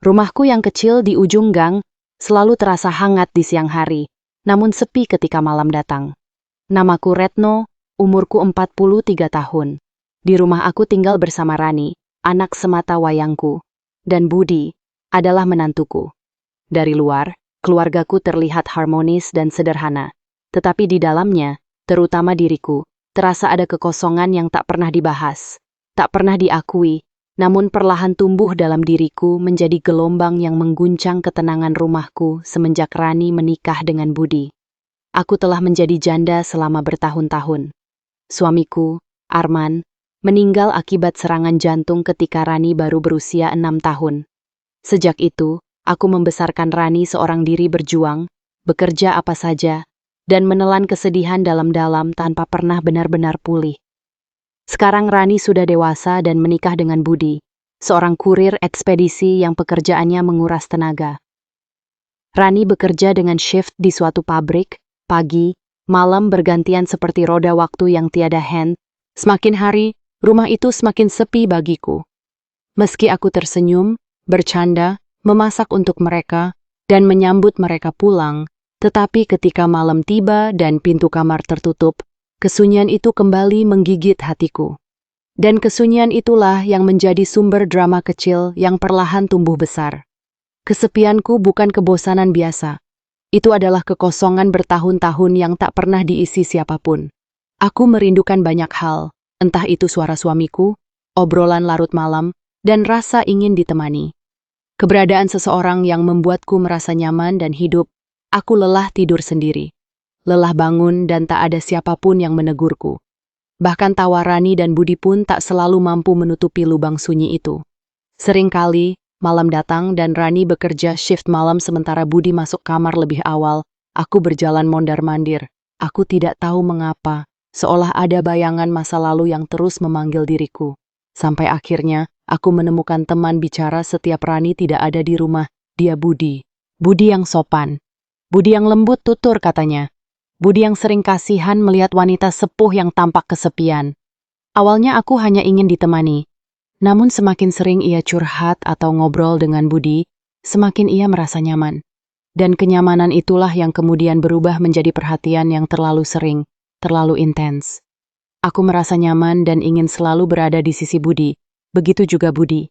Rumahku yang kecil di ujung gang selalu terasa hangat di siang hari, namun sepi ketika malam datang. Namaku Retno, umurku 43 tahun. Di rumah aku tinggal bersama Rani, anak semata wayangku, dan Budi adalah menantuku. Dari luar, keluargaku terlihat harmonis dan sederhana, tetapi di dalamnya, terutama diriku, terasa ada kekosongan yang tak pernah dibahas, tak pernah diakui, namun perlahan tumbuh dalam diriku menjadi gelombang yang mengguncang ketenangan rumahku semenjak Rani menikah dengan Budi. Aku telah menjadi janda selama bertahun-tahun. Suamiku, Arman, meninggal akibat serangan jantung ketika Rani baru berusia 6 tahun. Sejak itu, aku membesarkan Rani seorang diri berjuang, bekerja apa saja, dan menelan kesedihan dalam-dalam tanpa pernah benar-benar pulih. Sekarang Rani sudah dewasa dan menikah dengan Budi, seorang kurir ekspedisi yang pekerjaannya menguras tenaga. Rani bekerja dengan shift di suatu pabrik, pagi, malam bergantian seperti roda waktu yang tiada hand. Semakin hari, rumah itu semakin sepi bagiku. Meski aku tersenyum, bercanda, memasak untuk mereka, dan menyambut mereka pulang, tetapi ketika malam tiba dan pintu kamar tertutup, kesunyian itu kembali menggigit hatiku. Dan kesunyian itulah yang menjadi sumber drama kecil yang perlahan tumbuh besar. Kesepianku bukan kebosanan biasa. Itu adalah kekosongan bertahun-tahun yang tak pernah diisi siapapun. Aku merindukan banyak hal, entah itu suara suamiku, obrolan larut malam, dan rasa ingin ditemani. Keberadaan seseorang yang membuatku merasa nyaman dan hidup. Aku lelah tidur sendiri. Lelah bangun dan tak ada siapapun yang menegurku. Bahkan tawa Rani dan Budi pun tak selalu mampu menutupi lubang sunyi itu. Seringkali, malam datang dan Rani bekerja shift malam sementara Budi masuk kamar lebih awal. Aku berjalan mondar-mandir. Aku tidak tahu mengapa, seolah ada bayangan masa lalu yang terus memanggil diriku. Sampai akhirnya, aku menemukan teman bicara setiap Rani tidak ada di rumah. Dia Budi. Budi yang sopan. Budi yang lembut tutur katanya. Budi yang sering kasihan melihat wanita sepuh yang tampak kesepian. Awalnya aku hanya ingin ditemani. Namun semakin sering ia curhat atau ngobrol dengan Budi, semakin ia merasa nyaman. Dan kenyamanan itulah yang kemudian berubah menjadi perhatian yang terlalu sering, terlalu intens. Aku merasa nyaman dan ingin selalu berada di sisi Budi. Begitu juga Budi.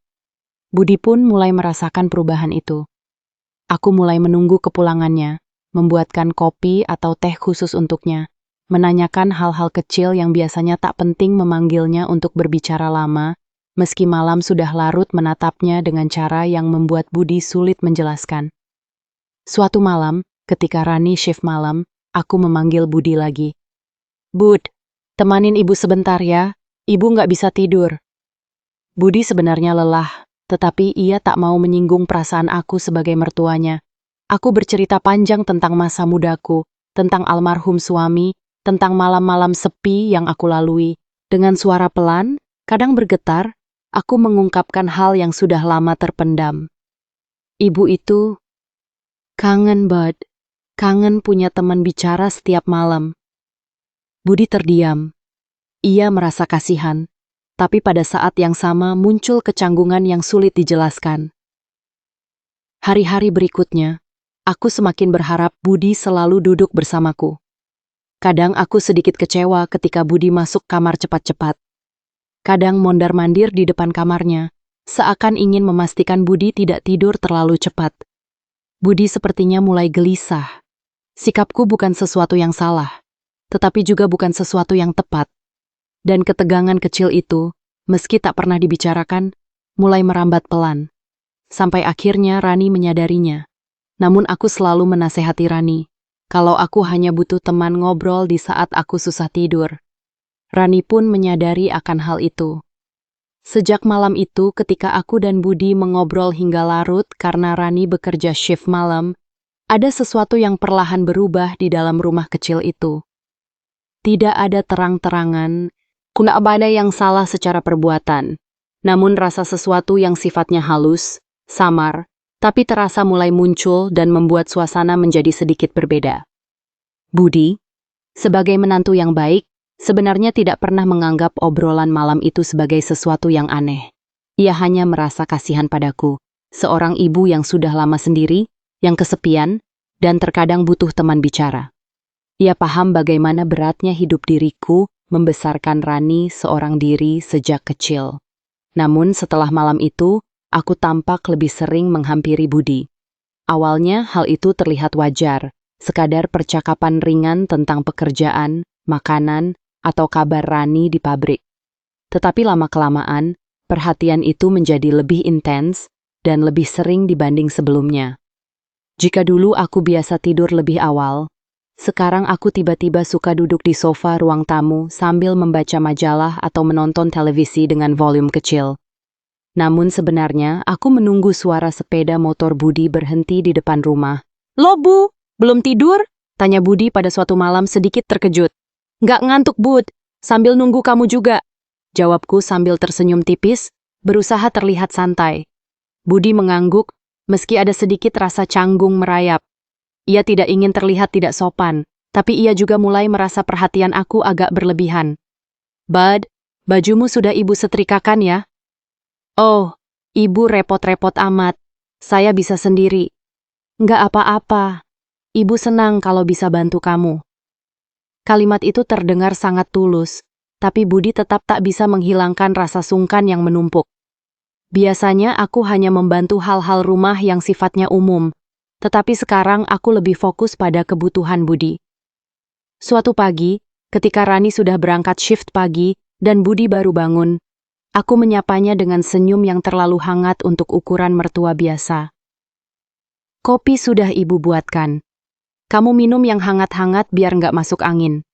Budi pun mulai merasakan perubahan itu. Aku mulai menunggu kepulangannya, membuatkan kopi atau teh khusus untuknya, menanyakan hal-hal kecil yang biasanya tak penting memanggilnya untuk berbicara lama, meski malam sudah larut menatapnya dengan cara yang membuat Budi sulit menjelaskan. Suatu malam, ketika Rani shift malam, aku memanggil Budi lagi. Bud, temanin ibu sebentar ya, ibu nggak bisa tidur. Budi sebenarnya lelah, tetapi ia tak mau menyinggung perasaan aku sebagai mertuanya. Aku bercerita panjang tentang masa mudaku, tentang almarhum suami, tentang malam-malam sepi yang aku lalui. Dengan suara pelan, kadang bergetar, aku mengungkapkan hal yang sudah lama terpendam. Ibu itu kangen, Bud. Kangen punya teman bicara setiap malam. Budi terdiam. Ia merasa kasihan, tapi pada saat yang sama muncul kecanggungan yang sulit dijelaskan. Hari-hari berikutnya, aku semakin berharap Budi selalu duduk bersamaku. Kadang aku sedikit kecewa ketika Budi masuk kamar cepat-cepat. Kadang mondar-mandir di depan kamarnya, seakan ingin memastikan Budi tidak tidur terlalu cepat. Budi sepertinya mulai gelisah. Sikapku bukan sesuatu yang salah, tetapi juga bukan sesuatu yang tepat. Dan ketegangan kecil itu, meski tak pernah dibicarakan, mulai merambat pelan. Sampai akhirnya Rani menyadarinya. Namun aku selalu menasehati Rani, kalau aku hanya butuh teman ngobrol di saat aku susah tidur. Rani pun menyadari akan hal itu. Sejak malam itu ketika aku dan Budi mengobrol hingga larut karena Rani bekerja shift malam, ada sesuatu yang perlahan berubah di dalam rumah kecil itu. Tidak ada terang-terangan, tidak ada yang salah secara perbuatan, namun rasa sesuatu yang sifatnya halus, samar, tapi terasa mulai muncul dan membuat suasana menjadi sedikit berbeda. Budi, sebagai menantu yang baik, sebenarnya tidak pernah menganggap obrolan malam itu sebagai sesuatu yang aneh. Ia hanya merasa kasihan padaku, seorang ibu yang sudah lama sendiri, yang kesepian, dan terkadang butuh teman bicara. Ia paham bagaimana beratnya hidup diriku membesarkan Rani seorang diri sejak kecil. Namun setelah malam itu, aku tampak lebih sering menghampiri Budi. Awalnya hal itu terlihat wajar, sekadar percakapan ringan tentang pekerjaan, makanan, atau kabar Rani di pabrik. Tetapi lama-kelamaan, perhatian itu menjadi lebih intens dan lebih sering dibanding sebelumnya. Jika dulu aku biasa tidur lebih awal, sekarang aku tiba-tiba suka duduk di sofa ruang tamu sambil membaca majalah atau menonton televisi dengan volume kecil. Namun sebenarnya aku menunggu suara sepeda motor Budi berhenti di depan rumah. "Loh Bu, belum tidur?" tanya Budi pada suatu malam sedikit terkejut. "Nggak ngantuk Bud, sambil nunggu kamu juga," jawabku sambil tersenyum tipis, berusaha terlihat santai. Budi mengangguk, meski ada sedikit rasa canggung merayap. Ia tidak ingin terlihat tidak sopan, tapi ia juga mulai merasa perhatian aku agak berlebihan. "Bud, bajumu sudah ibu setrikakan ya?" "Oh, ibu repot-repot amat. Saya bisa sendiri." "Nggak apa-apa. Ibu senang kalau bisa bantu kamu." Kalimat itu terdengar sangat tulus, tapi Budi tetap tak bisa menghilangkan rasa sungkan yang menumpuk. Biasanya aku hanya membantu hal-hal rumah yang sifatnya umum, tetapi sekarang aku lebih fokus pada kebutuhan Budi. Suatu pagi, ketika Rani sudah berangkat shift pagi dan Budi baru bangun, aku menyapanya dengan senyum yang terlalu hangat untuk ukuran mertua biasa. "Kopi sudah ibu buatkan. Kamu minum yang hangat-hangat biar nggak masuk angin."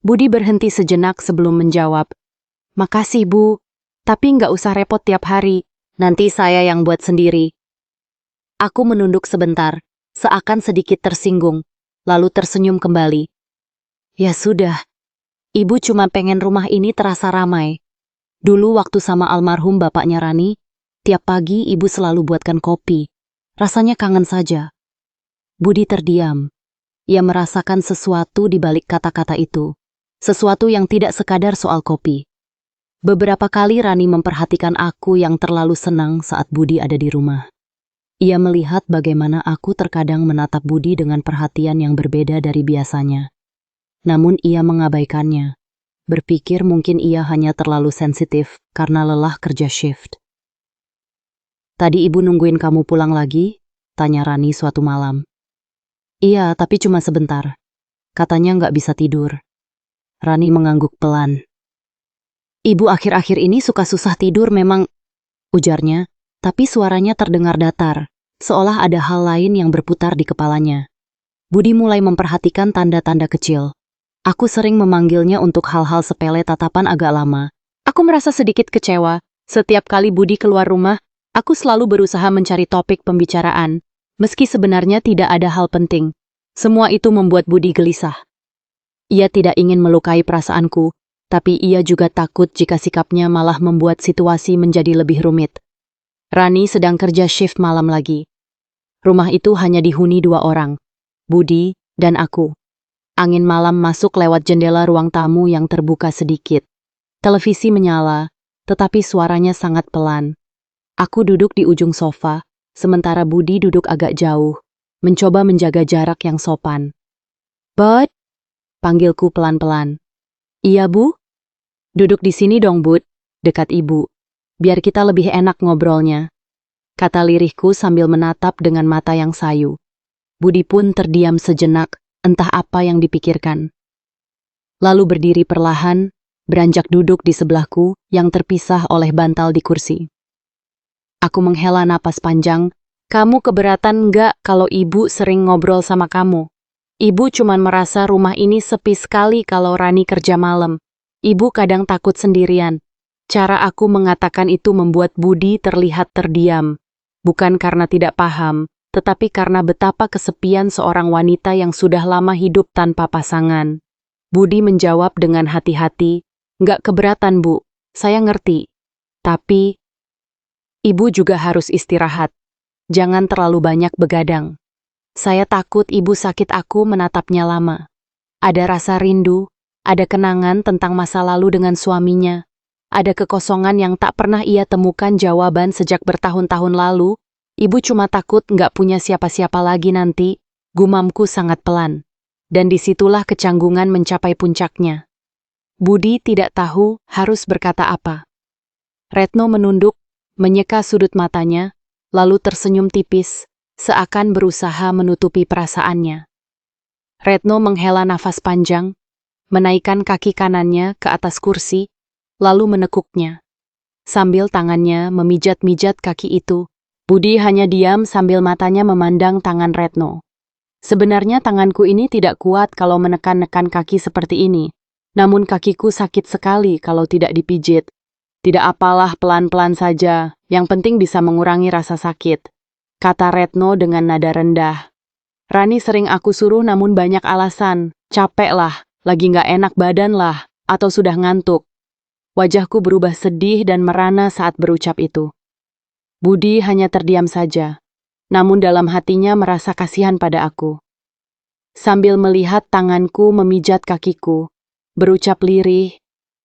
Budi berhenti sejenak sebelum menjawab. "Makasih Bu, tapi nggak usah repot tiap hari. Nanti saya yang buat sendiri." Aku menunduk sebentar, seakan sedikit tersinggung, lalu tersenyum kembali. "Ya sudah, ibu cuma pengen rumah ini terasa ramai. Dulu waktu sama almarhum bapaknya Rani, tiap pagi ibu selalu buatkan kopi. Rasanya kangen saja." Budi terdiam. Ia merasakan sesuatu di balik kata-kata itu. Sesuatu yang tidak sekadar soal kopi. Beberapa kali Rani memperhatikan aku yang terlalu senang saat Budi ada di rumah. Ia melihat bagaimana aku terkadang menatap Budi dengan perhatian yang berbeda dari biasanya. Namun ia mengabaikannya, berpikir mungkin ia hanya terlalu sensitif karena lelah kerja shift. "Tadi ibu nungguin kamu pulang lagi?" tanya Rani suatu malam. "Iya, tapi cuma sebentar. Katanya nggak bisa tidur." Rani mengangguk pelan. "Ibu akhir-akhir ini suka susah tidur memang," ujarnya, tapi suaranya terdengar datar, seolah ada hal lain yang berputar di kepalanya. Budi mulai memperhatikan tanda-tanda kecil. Aku sering memanggilnya untuk hal-hal sepele tatapan agak lama. Aku merasa sedikit kecewa. Setiap kali Budi keluar rumah, aku selalu berusaha mencari topik pembicaraan, meski sebenarnya tidak ada hal penting. Semua itu membuat Budi gelisah. Ia tidak ingin melukai perasaanku, tapi ia juga takut jika sikapnya malah membuat situasi menjadi lebih rumit. Rani sedang kerja shift malam lagi. Rumah itu hanya dihuni 2 orang, Budi dan aku. Angin malam masuk lewat jendela ruang tamu yang terbuka sedikit. Televisi menyala, tetapi suaranya sangat pelan. Aku duduk di ujung sofa, sementara Budi duduk agak jauh, mencoba menjaga jarak yang sopan. "Bud?" panggilku pelan-pelan. "Iya, Bu?" "Duduk di sini dong, Bud, dekat Ibu. Biar kita lebih enak ngobrolnya," kata lirihku sambil menatap dengan mata yang sayu. Budi pun terdiam sejenak, entah apa yang dipikirkan. Lalu berdiri perlahan, beranjak duduk di sebelahku yang terpisah oleh bantal di kursi. Aku menghela napas panjang. "Kamu keberatan nggak kalau ibu sering ngobrol sama kamu? Ibu cuman merasa rumah ini sepi sekali kalau Rani kerja malam. Ibu kadang takut sendirian." Cara aku mengatakan itu membuat Budi terlihat terdiam, bukan karena tidak paham, tetapi karena betapa kesepian seorang wanita yang sudah lama hidup tanpa pasangan. Budi menjawab dengan hati-hati, "Nggak keberatan, Bu, saya ngerti. Tapi, ibu juga harus istirahat. Jangan terlalu banyak begadang. Saya takut ibu sakit." Aku menatapnya lama. Ada rasa rindu, ada kenangan tentang masa lalu dengan suaminya. Ada kekosongan yang tak pernah ia temukan jawaban sejak bertahun-tahun lalu. Ibu cuma takut nggak punya siapa-siapa lagi nanti, gumamku sangat pelan. Dan disitulah kecanggungan mencapai puncaknya. Budi tidak tahu harus berkata apa. Retno menunduk, menyeka sudut matanya, lalu tersenyum tipis, seakan berusaha menutupi perasaannya. Retno menghela nafas panjang, menaikkan kaki kanannya ke atas kursi, lalu menekuknya. Sambil tangannya memijat-mijat kaki itu, Budi hanya diam sambil matanya memandang tangan Retno. Sebenarnya tanganku ini tidak kuat kalau menekan-nekan kaki seperti ini, namun kakiku sakit sekali kalau tidak dipijit. Tidak apalah, pelan-pelan saja, yang penting bisa mengurangi rasa sakit, kata Retno dengan nada rendah. Rani sering aku suruh namun banyak alasan, capek lah, lagi nggak enak badan lah, atau sudah ngantuk. Wajahku berubah sedih dan merana saat berucap itu. Budi hanya terdiam saja, namun dalam hatinya merasa kasihan pada aku. Sambil melihat tanganku memijat kakiku, berucap lirih,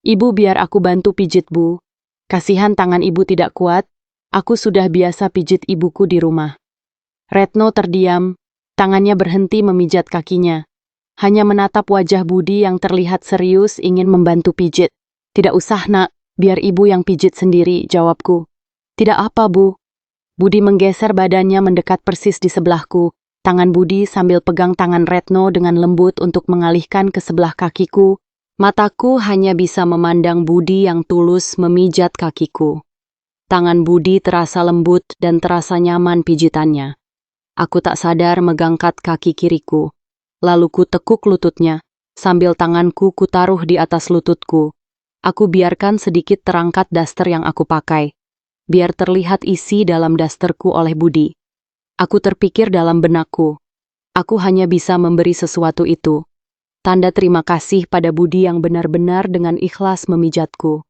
"Ibu biar aku bantu pijit, Bu. Kasihan tangan ibu tidak kuat, aku sudah biasa pijit ibuku di rumah." Retno terdiam, tangannya berhenti memijat kakinya. Hanya menatap wajah Budi yang terlihat serius ingin membantu pijit. "Tidak usah, Nak, biar ibu yang pijit sendiri," jawabku. "Tidak apa, Bu." Budi menggeser badannya mendekat persis di sebelahku. Tangan Budi sambil pegang tangan Retno dengan lembut untuk mengalihkan ke sebelah kakiku. Mataku hanya bisa memandang Budi yang tulus memijat kakiku. Tangan Budi terasa lembut dan terasa nyaman pijitannya. Aku tak sadar megangkat kaki kiriku. Lalu ku tekuk lututnya, sambil tanganku kutaruh di atas lututku. Aku biarkan sedikit terangkat daster yang aku pakai, biar terlihat isi dalam dasterku oleh Budi. Aku terpikir dalam benakku, aku hanya bisa memberi sesuatu itu. Tanda terima kasih pada Budi yang benar-benar dengan ikhlas memijatku.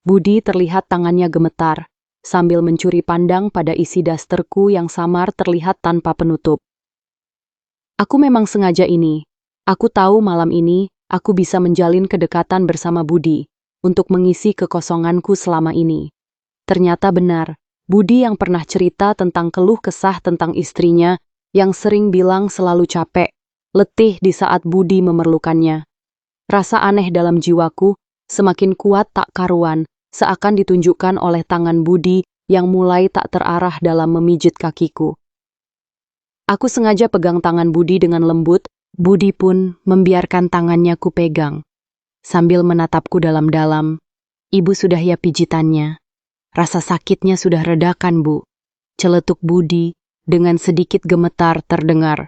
Budi terlihat tangannya gemetar, sambil mencuri pandang pada isi dasterku yang samar terlihat tanpa penutup. Aku memang sengaja ini. Aku tahu malam ini, aku bisa menjalin kedekatan bersama Budi, untuk mengisi kekosonganku selama ini. Ternyata benar, Budi yang pernah cerita tentang keluh kesah tentang istrinya, yang sering bilang selalu capek, letih di saat Budi memerlukannya. Rasa aneh dalam jiwaku semakin kuat tak karuan, seakan ditunjukkan oleh tangan Budi yang mulai tak terarah dalam memijit kakiku. Aku sengaja pegang tangan Budi dengan lembut, Budi pun membiarkan tangannya ku pegang. Sambil menatapku dalam-dalam, "Ibu sudah ya pijitannya. Rasa sakitnya sudah redakan, Bu," celetuk Budi dengan sedikit gemetar terdengar.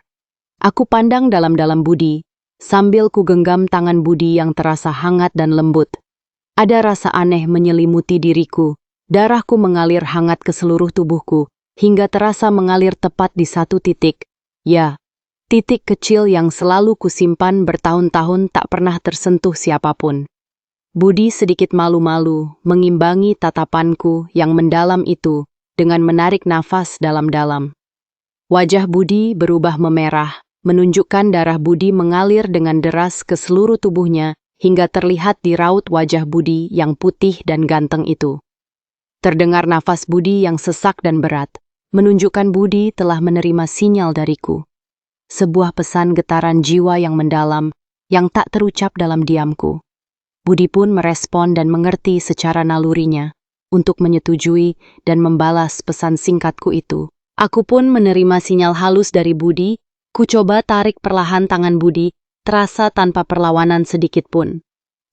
Aku pandang dalam-dalam Budi, sambil ku genggam tangan Budi yang terasa hangat dan lembut. Ada rasa aneh menyelimuti diriku, darahku mengalir hangat ke seluruh tubuhku, hingga terasa mengalir tepat di satu titik. Ya, titik kecil yang selalu kusimpan bertahun-tahun tak pernah tersentuh siapapun. Budi sedikit malu-malu mengimbangi tatapanku yang mendalam itu dengan menarik nafas dalam-dalam. Wajah Budi berubah memerah, menunjukkan darah Budi mengalir dengan deras ke seluruh tubuhnya hingga terlihat di raut wajah Budi yang putih dan ganteng itu. Terdengar nafas Budi yang sesak dan berat, menunjukkan Budi telah menerima sinyal dariku. Sebuah pesan getaran jiwa yang mendalam, yang tak terucap dalam diamku. Budi pun merespon dan mengerti secara nalurinya, untuk menyetujui dan membalas pesan singkatku itu. Aku pun menerima sinyal halus dari Budi, ku coba tarik perlahan tangan Budi, terasa tanpa perlawanan sedikit pun.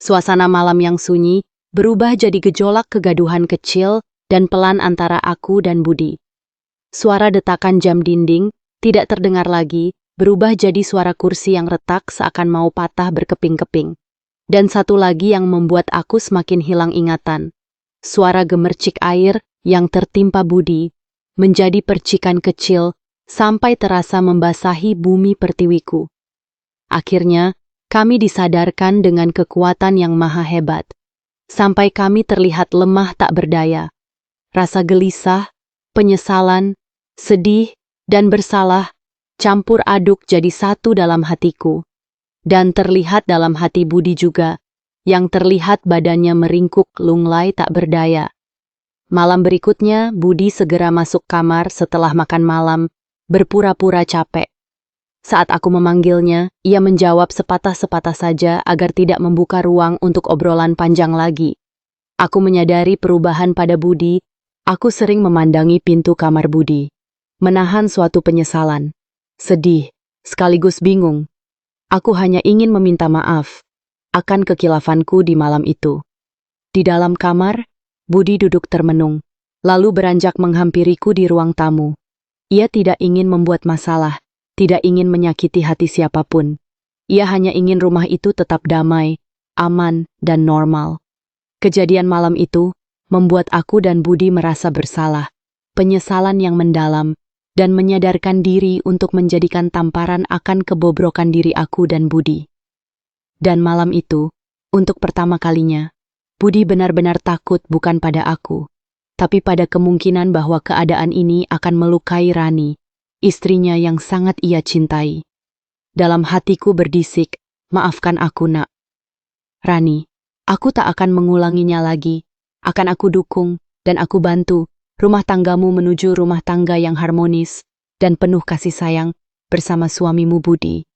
Suasana malam yang sunyi berubah jadi gejolak kegaduhan kecil dan pelan antara aku dan Budi. Suara detakan jam dinding tidak terdengar lagi, berubah jadi suara kursi yang retak seakan mau patah berkeping-keping. Dan satu lagi yang membuat aku semakin hilang ingatan. Suara gemercik air yang tertimpa Budi menjadi percikan kecil sampai terasa membasahi bumi pertiwiku. Akhirnya, kami disadarkan dengan kekuatan yang maha hebat. Sampai kami terlihat lemah tak berdaya. Rasa gelisah, penyesalan, sedih, dan bersalah campur aduk jadi satu dalam hatiku. Dan terlihat dalam hati Budi juga. yang terlihat badannya meringkuk lunglai tak berdaya. Malam berikutnya, Budi segera masuk kamar setelah makan malam, berpura-pura capek. Saat aku memanggilnya, ia menjawab sepatah-sepatah saja agar tidak membuka ruang untuk obrolan panjang lagi. Aku menyadari perubahan pada Budi. Aku sering memandangi pintu kamar Budi, menahan suatu penyesalan, sedih, sekaligus bingung. Aku hanya ingin meminta maaf akan kekilafanku di malam itu. Di dalam kamar, Budi duduk termenung, lalu beranjak menghampiriku di ruang tamu. Ia tidak ingin membuat masalah, tidak ingin menyakiti hati siapapun. Ia hanya ingin rumah itu tetap damai, aman, dan normal. Kejadian malam itu membuat aku dan Budi merasa bersalah, penyesalan yang mendalam, dan menyadarkan diri untuk menjadikan tamparan akan kebobrokan diri aku dan Budi. Dan malam itu, untuk pertama kalinya, Budi benar-benar takut bukan pada aku, tapi pada kemungkinan bahwa keadaan ini akan melukai Rani, istrinya yang sangat ia cintai. Dalam hatiku berdisik, maafkan aku nak. Rani, aku tak akan mengulanginya lagi. Akan aku dukung dan aku bantu rumah tanggamu menuju rumah tangga yang harmonis dan penuh kasih sayang bersama suamimu Budi.